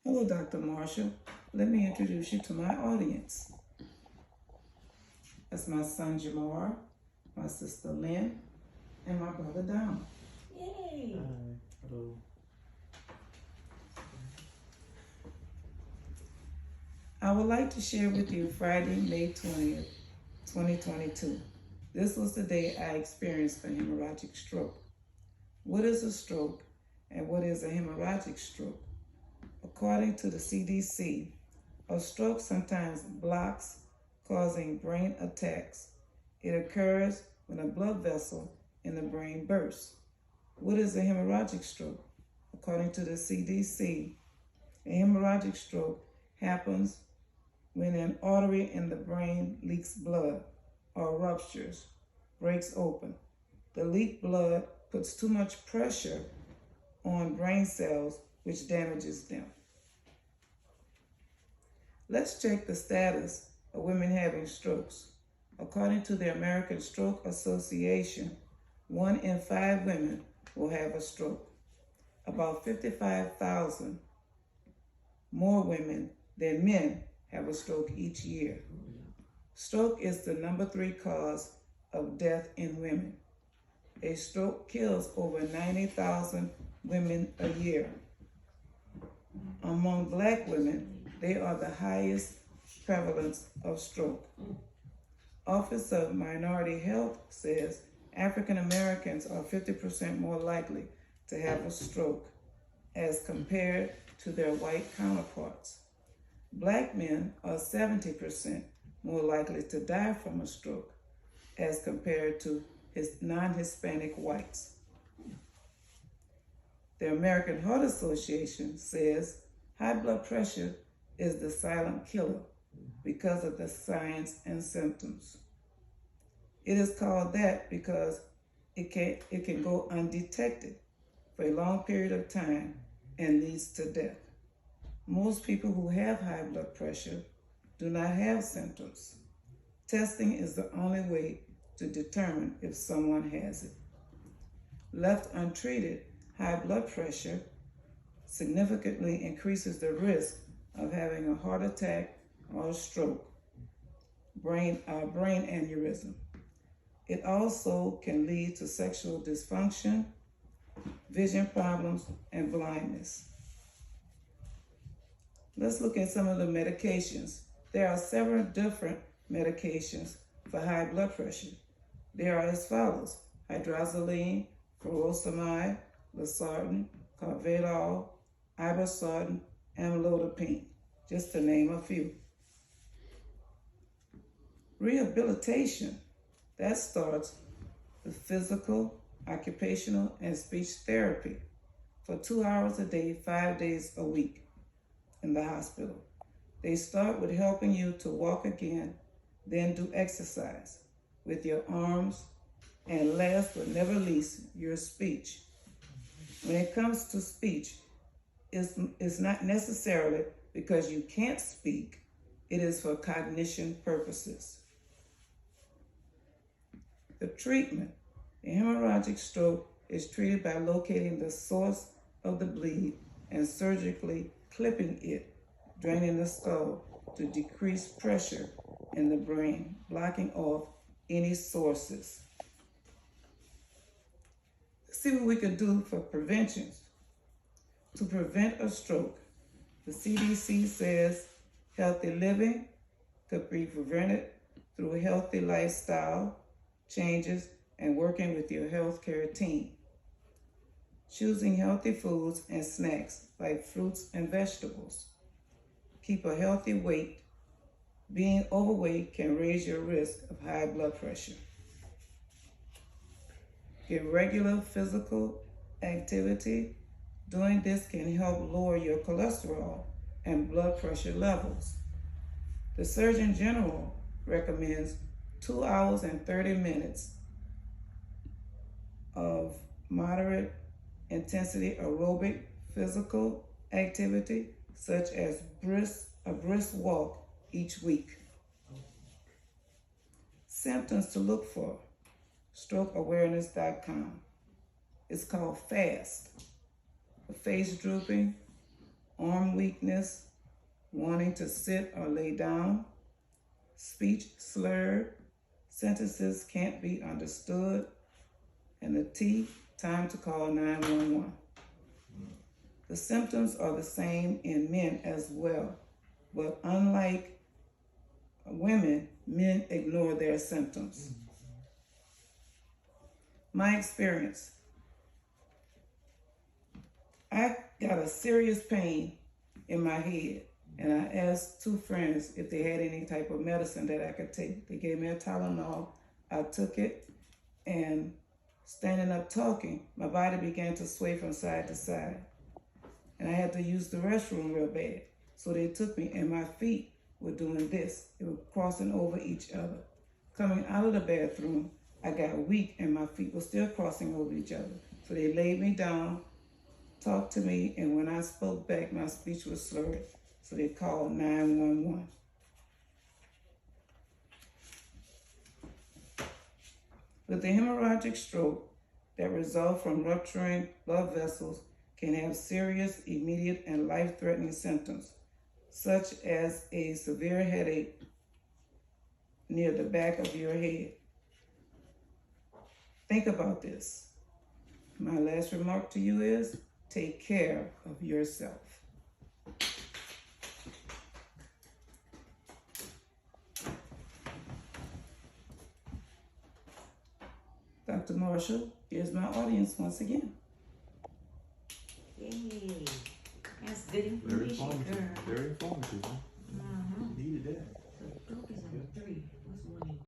Hello, Dr. Marshall. Let me introduce you to my audience. That's my son Jamar, my sister Lynn, and my brother Donald. Yay! Hi. Hello. I would like to share with you Friday, May 20th, 2022. This was the day I experienced a hemorrhagic stroke. What is a stroke and what is a hemorrhagic stroke? According to the CDC, a stroke sometimes blocks, causing brain attacks. It occurs when a blood vessel in the brain bursts. What is a hemorrhagic stroke? According to the CDC, a hemorrhagic stroke happens when an artery in the brain leaks blood or ruptures, breaks open. The leaked blood puts too much pressure on brain cells, which damages them. Let's check the status of women having strokes. According to the American Stroke Association, 1 in 5 women will have a stroke. About 55,000 more women than men have a stroke each year. Stroke is the number 3 cause of death in women. A stroke kills over 90,000 women a year. Among Black women, they are the highest prevalence of stroke. Office of Minority Health says African Americans are 50% more likely to have a stroke as compared to their white counterparts. Black men are 70% more likely to die from a stroke as compared to non-Hispanic whites. The American Heart Association says high blood pressure is the silent killer because of the signs and symptoms. It is called that because it can go undetected for a long period of time and leads to death. Most people who have high blood pressure do not have symptoms. Testing is the only way to determine if someone has it. Left untreated, high blood pressure significantly increases the risk of having a heart attack or a stroke, brain aneurysm. It also can lead to sexual dysfunction, vision problems, and blindness. Let's look at some of the medications. There are several different medications for high blood pressure. They are as follows: hydrazoline, furosemide, losartan, carvedal, irbesartan, amlodipine, just to name a few. Rehabilitation, that starts with physical, occupational, and speech therapy for 2 hours a day, 5 days a week in the hospital. They start with helping you to walk again, then do exercise with your arms, and last but never least, your speech. When it comes to speech, it's not necessarily because you can't speak, it is for cognition purposes. The treatment, a hemorrhagic stroke is treated by locating the source of the bleed and surgically clipping it, draining the skull to decrease pressure in the brain, blocking off any sources. Let's see what we can do for prevention. To prevent a stroke, the CDC says healthy living could be prevented through a healthy lifestyle changes and working with your healthcare team. Choosing healthy foods and snacks like fruits and vegetables. Keep a healthy weight. Being overweight can raise your risk of high blood pressure. Get regular physical activity. Doing this can help lower your cholesterol and blood pressure levels. The Surgeon General recommends 2 hours and 30 minutes of moderate intensity aerobic physical activity, such as a brisk walk each week. Symptoms to look for, strokeawareness.com. It's called FAST. The face drooping, arm weakness, wanting to sit or lay down, speech slurred, sentences can't be understood, and the T, time to call 911. The symptoms are the same in men as well, but unlike women, men ignore their symptoms. My experience, I got a serious pain in my head, and I asked 2 friends if they had any type of medicine that I could take. They gave me a Tylenol. I took it, and standing up talking, my body began to sway from side to side, and I had to use the restroom real bad. So they took me, and my feet were doing this. They were crossing over each other. Coming out of the bathroom, I got weak, and my feet were still crossing over each other. So they laid me down, talked to me, and when I spoke back, my speech was slurred. So they called 911. With the hemorrhagic stroke that result from rupturing blood vessels can have serious, immediate, and life-threatening symptoms, such as a severe headache near the back of your head. Think about this. My last remark to you is, take care of yourself. Dr. Marshall, here's my audience once again. Yay. That's good Very information, informative. girl. Very informative. Huh?